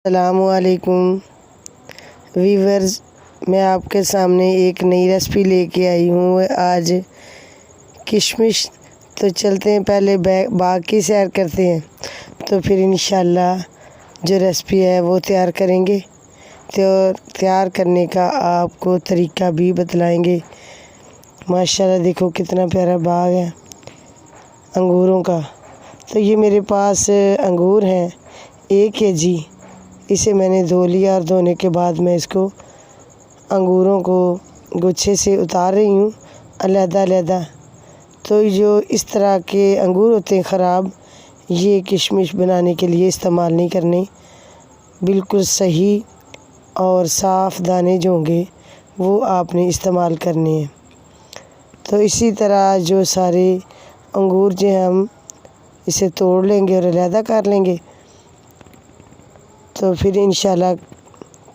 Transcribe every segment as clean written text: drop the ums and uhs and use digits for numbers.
अस्सलामुअलैकुम वीवर्स, मैं आपके सामने एक नई रेसिपी लेके आई हूँ आज किशमिश। तो चलते हैं, पहले बाग की सैर करते हैं, तो फिर इंशाल्लाह जो रेसिपी है वो तैयार करेंगे। तो तैयार करने का आपको तरीका भी बतलाएंगे। माशाल्लाह देखो कितना प्यारा बाग है अंगूरों का। तो ये मेरे पास अंगूर हैं 1 kg। इसे मैंने धो लिया और धोने के बाद मैं इसको अंगूरों को गुच्छे से उतार रही हूँ अलग-अलग। तो जो इस तरह के अंगूर होते हैं ख़राब, ये किशमिश बनाने के लिए इस्तेमाल नहीं करने। बिल्कुल सही और साफ़ दाने जो होंगे वो आपने इस्तेमाल करने हैं। तो इसी तरह जो सारे अंगूर जो हम इसे तोड़ लेंगे और अलग कर लेंगे, तो फिर इंशाल्लाह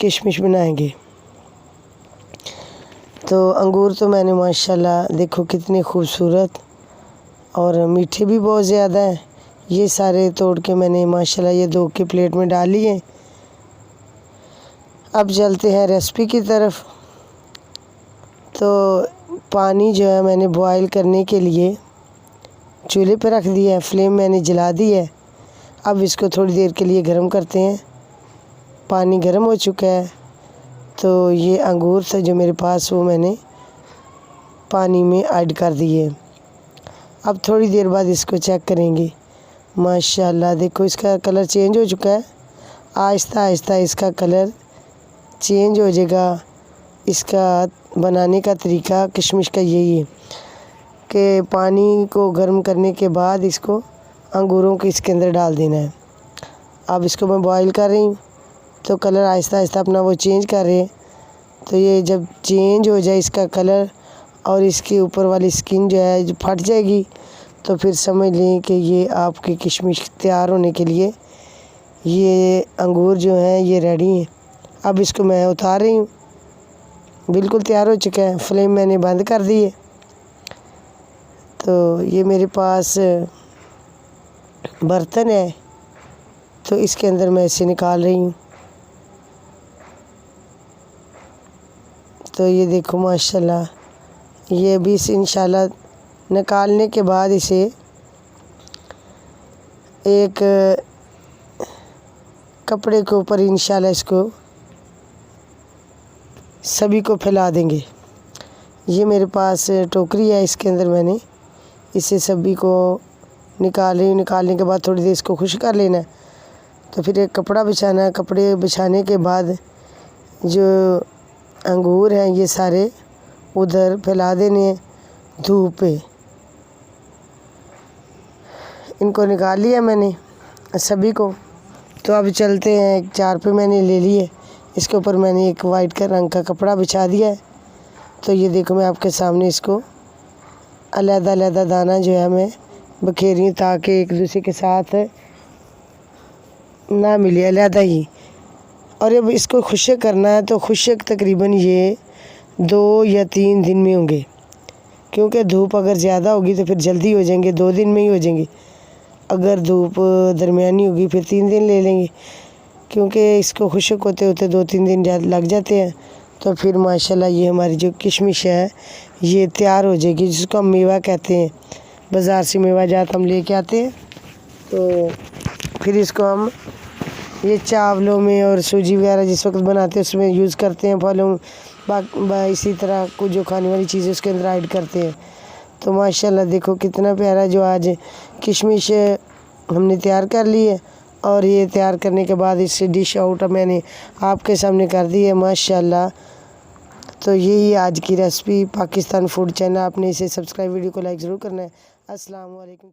किशमिश बनाएंगे। तो अंगूर तो मैंने माशाल्लाह देखो कितने खूबसूरत और मीठे भी बहुत ज़्यादा हैं। ये सारे तोड़ के मैंने माशाल्लाह ये धो के प्लेट में डाल लिए। अब चलते हैं रेसिपी की तरफ। तो पानी जो है मैंने बॉईल करने के लिए चूल्हे पर रख दिया है, फ्लेम मैंने जला दी है। अब इसको थोड़ी देर के लिए गर्म करते हैं। पानी गर्म हो चुका है, तो ये अंगूर था जो मेरे पास वो मैंने पानी में ऐड कर दिए। अब थोड़ी देर बाद इसको चेक करेंगे। माशाल्लाह देखो इसका कलर चेंज हो चुका है। आहिस्ता आहिस्ता इसका कलर चेंज हो जाएगा। इसका बनाने का तरीका किशमिश का यही है कि पानी को गर्म करने के बाद इसको अंगूरों को इसके अंदर डाल देना है। अब इसको मैं बॉईल कर रही हूँ, तो कलर आहिस्ता आहिस्ता अपना वो चेंज कर रहे हैं। तो ये जब चेंज हो जाए इसका कलर और इसके ऊपर वाली स्किन जो है जो फट जाएगी, तो फिर समझ लें कि ये आपकी किशमिश तैयार होने के लिए ये अंगूर जो हैं ये रेडी हैं। अब इसको मैं उतार रही हूँ। बिल्कुल तैयार हो चुका है। फ्लेम मैंने बंद कर दी है। तो ये मेरे पास बर्तन है, तो इसके अंदर मैं इसे निकाल रही हूँ। तो ये देखो माशाल्लाह, ये भी इसे इंशाल्लाह निकालने के बाद इसे एक कपड़े के ऊपर इंशाल्लाह इसको सभी को फैला देंगे। ये मेरे पास टोकरी है, इसके अंदर मैंने इसे सभी को निकालने के बाद थोड़ी देर इसको खुश कर लेना है। तो फिर एक कपड़ा बिछाना है। कपड़े बिछाने के बाद जो अंगूर हैं ये सारे उधर फैला देने हैं धूप पे। इनको निकाल लिया मैंने सभी को। तो अब चलते हैं, एक चारपाई मैंने ले ली है, इसके ऊपर मैंने एक वाइट का रंग का कपड़ा बिछा दिया है। तो ये देखो मैं आपके सामने इसको अलग-अलग दाना जो है मैं बखेर रही हूँ, ताकि एक दूसरे के साथ ना मिले, अलग ही। और अब इसको खुश्क करना है, तो खुश्क तकरीबन ये 2 या 3 दिन में होंगे, क्योंकि धूप अगर ज़्यादा होगी तो फिर जल्दी हो जाएंगे, 2 दिन में ही हो जाएंगे। अगर धूप दरमियानी होगी फिर 3 दिन ले लेंगे, क्योंकि इसको खुश्क होते होते 2-3 दिन लग जाते हैं। तो फिर माशाल्लाह ये हमारी जो किशमिश है ये तैयार हो जाएगी, जिसको हम मेवा कहते हैं। बाज़ार से मेवा जात हम लेके आते हैं, तो फिर इसको हम ये चावलों में और सूजी वगैरह जिस वक्त बनाते हैं उसमें यूज़ करते हैं। फलों इसी तरह कुछ जो खाने वाली चीज़ें उसके अंदर ऐड करते हैं। तो माशाल्लाह देखो कितना प्यारा जो आज किशमिश हमने तैयार कर ली है। और ये तैयार करने के बाद इससे डिश आउट मैंने आपके सामने कर दी है माशाल्लाह। तो यही आज की रेसिपी पाकिस्तान फूड चैनल। आपने इसे सब्सक्राइब, वीडियो को लाइक ज़रूर करना है। अस्सलाम वालेकुम।